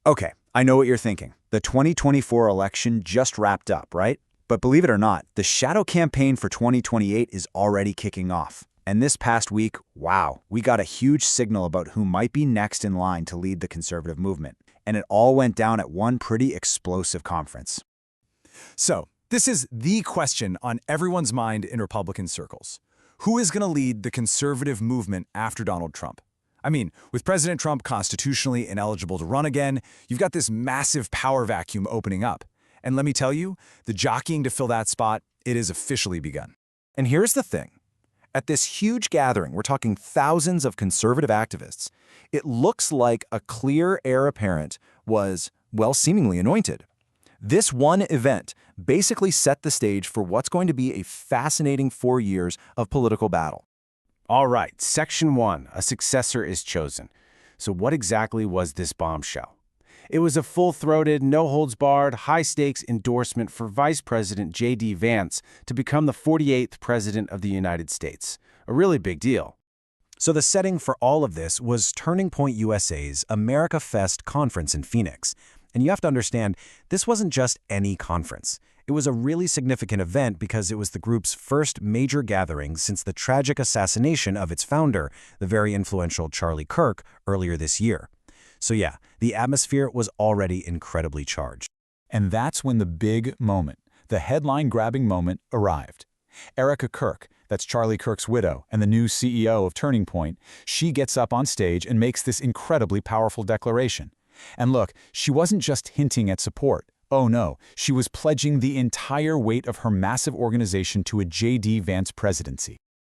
Okay, I know what you're thinking. The 2024 election just wrapped up, right? But believe it or not, the shadow campaign for 2028 is already kicking off. And this past week, wow, we got a huge signal about who might be next in line to lead the conservative movement. And it all went down at one pretty explosive conference. So, this is the question on everyone's mind in Republican circles. Who is going to lead the conservative movement after Donald Trump? I mean, with President Trump constitutionally ineligible to run again, you've got this massive power vacuum opening up. And let me tell you, the jockeying to fill that spot, it has officially begun. And here's the thing. At this huge gathering, we're talking thousands of conservative activists, it looks like a clear heir apparent was, well, seemingly anointed. This one event basically set the stage for what's going to be a fascinating 4 years of political battle. All right, Section 1, a successor is chosen. So what exactly was this bombshell? It was a full-throated, no-holds-barred, high-stakes endorsement for Vice President JD Vance to become the 48th President of the United States. A really big deal. So the setting for all of this was Turning Point USA's AmericaFest conference in Phoenix. And you have to understand, this wasn't just any conference. It was a really significant event because it was the group's first major gathering since the tragic assassination of its founder, the very influential Charlie Kirk, earlier this year. So yeah, the atmosphere was already incredibly charged. And that's when the big moment, the headline-grabbing moment, arrived. Erika Kirk, that's Charlie Kirk's widow and the new CEO of Turning Point, she gets up on stage and makes this incredibly powerful declaration. And look, she wasn't just hinting at support. Oh no, she was pledging the entire weight of her massive organization to a JD Vance presidency.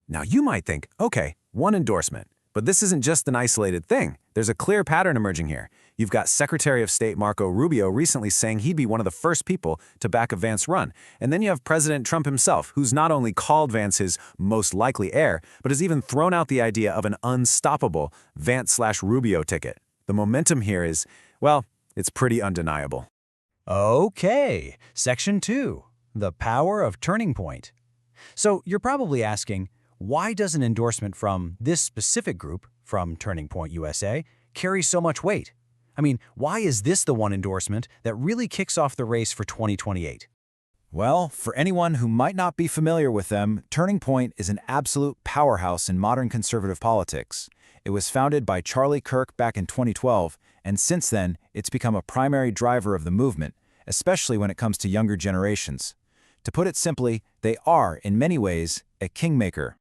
Now you might think, okay, one endorsement. But this isn't just an isolated thing. There's a clear pattern emerging here. You've got Secretary of State Marco Rubio recently saying he'd be one of the first people to back a Vance run. And then you have President Trump himself, who's not only called Vance his most likely heir, but has even thrown out the idea of an unstoppable Vance/Rubio ticket. The momentum here is, well, it's pretty undeniable. Okay, Section 2, the power of Turning Point. So you're probably asking, why does an endorsement from this specific group, from Turning Point USA, carry so much weight? I mean, why is this the one endorsement that really kicks off the race for 2028? Well, for anyone who might not be familiar with them, Turning Point is an absolute powerhouse in modern conservative politics. It was founded by Charlie Kirk back in 2012, and since then, it's become a primary driver of the movement, especially when it comes to younger generations. To put it simply, they are, in many ways, a kingmaker.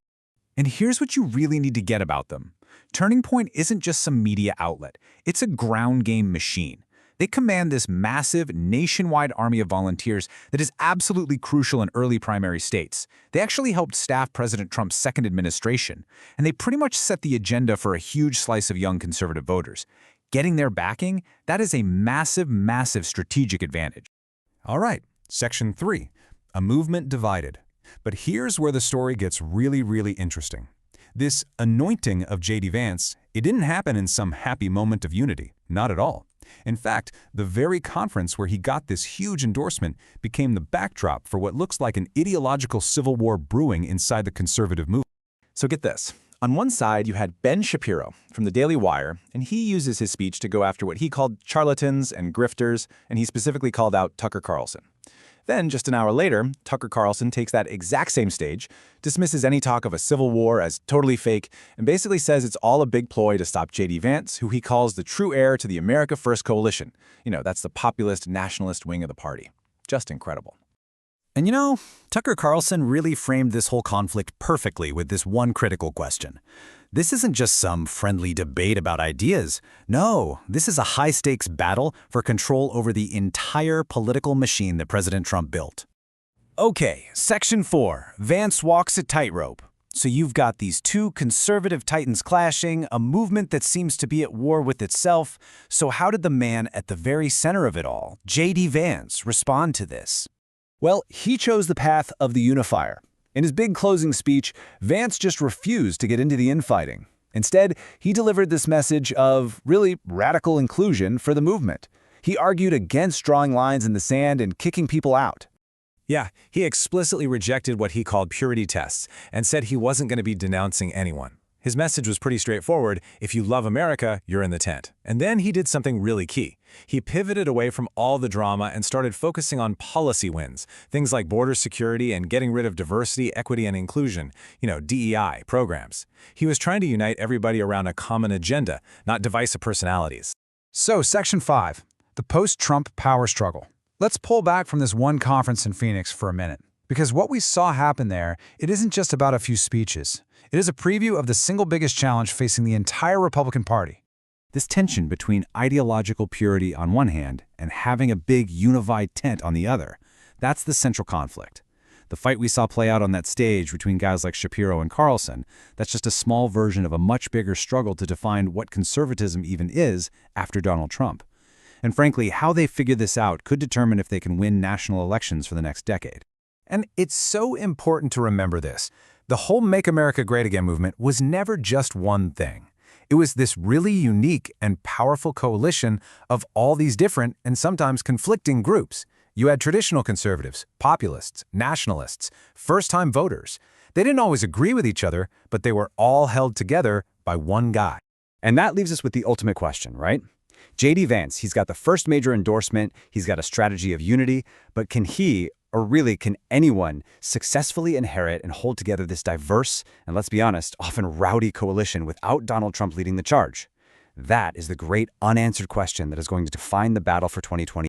And here's what you really need to get about them. Turning Point isn't just some media outlet. It's a ground game machine. They command this massive, nationwide army of volunteers that is absolutely crucial in early primary states. They actually helped staff President Trump's second administration, and they pretty much set the agenda for a huge slice of young conservative voters. Getting their backing, that is a massive, massive strategic advantage. All right, Section 3, a movement divided. But here's where the story gets really, really interesting. This anointing of JD Vance, it didn't happen in some happy moment of unity, not at all. In fact, the very conference where he got this huge endorsement became the backdrop for what looks like an ideological civil war brewing inside the conservative movement. So get this. On one side, you had Ben Shapiro from the Daily Wire, and he uses his speech to go after what he called charlatans and grifters, and he specifically called out Tucker Carlson. Then, just an hour later, Tucker Carlson takes that exact same stage, dismisses any talk of a civil war as totally fake, and basically says it's all a big ploy to stop JD Vance, who he calls the true heir to the America First coalition. You know, that's the populist, nationalist wing of the party. Just incredible. And you know, Tucker Carlson really framed this whole conflict perfectly with this one critical question. This isn't just some friendly debate about ideas. No, this is a high-stakes battle for control over the entire political machine that President Trump built. Okay, Section 4, Vance walks a tightrope. So you've got these two conservative titans clashing, a movement that seems to be at war with itself. So how did the man at the very center of it all, JD Vance, respond to this? Well, he chose the path of the unifier. In his big closing speech, Vance just refused to get into the infighting. Instead, he delivered this message of really radical inclusion for the movement. He argued against drawing lines in the sand and kicking people out. Yeah, he explicitly rejected what he called purity tests and said he wasn't going to be denouncing anyone. His message was pretty straightforward: if you love America, you're in the tent. And then he did something really key. He pivoted away from all the drama and started focusing on policy wins, things like border security and getting rid of diversity, equity, and inclusion, DEI programs. He was trying to unite everybody around a common agenda, not divisive personalities. So, Section 5, the post-Trump power struggle. Let's pull back from this one conference in Phoenix for a minute. Because what we saw happen there, it isn't just about a few speeches. It is a preview of the single biggest challenge facing the entire Republican Party. This tension between ideological purity on one hand and having a big unified tent on the other, that's the central conflict. The fight we saw play out on that stage between guys like Shapiro and Carlson, that's just a small version of a much bigger struggle to define what conservatism even is after Donald Trump. And frankly, how they figure this out could determine if they can win national elections for the next decade. And it's so important to remember this. The whole Make America Great Again movement was never just one thing. It was this really unique and powerful coalition of all these different and sometimes conflicting groups. You had traditional conservatives, populists, nationalists, first-time voters. They didn't always agree with each other, but they were all held together by one guy. And that leaves us with the ultimate question, right? JD Vance, he's got the first major endorsement, he's got a strategy of unity, but can he, or really can anyone, successfully inherit and hold together this diverse, and let's be honest, often rowdy coalition without Donald Trump leading the charge? That is the great unanswered question that is going to define the battle for 2020.